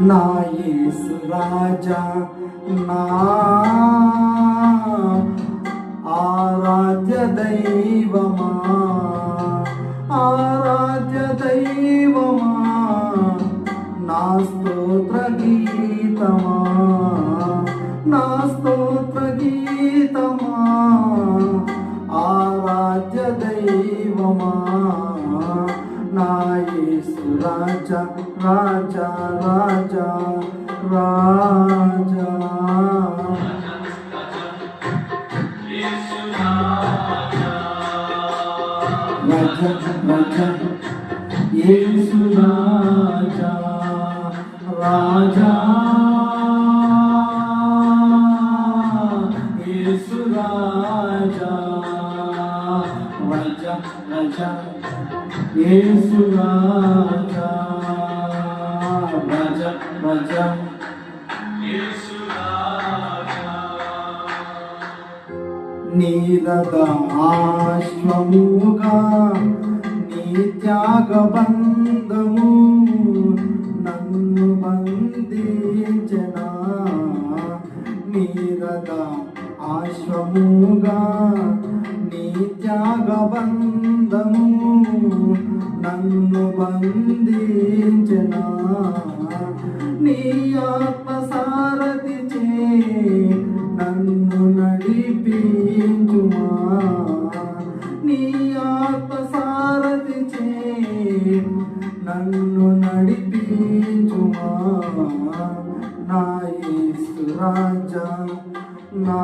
నా యేసు రాజా నా ఆరాధ్య దైవమా ఆరాధ్య దైవమా నా స్తోత్ర గీతమా నా స్తోత్ర గీతమా ఆరాధ్య దైవమా నా యేసు రాజా రాజా రాజా రాజా రాజా రాజా యేసు రాజా రాజా యేసు రాజా రాజా రాజా యేసు రాజా రాజా రాజా యేసు రాజా నీరదాశ్వముగా నీ త్యాగబంధము నన్ను బంధించెనా నీరదా ఆశ్వముగా నీ త్యాగబంధము నన్ను బంధించెనా నీ ఆత్మసారథిచే నన్ను నడిపించుమా నీ ఆత్మసారథిచే నన్ను నడిపించుమా నా యేసు రాజా నా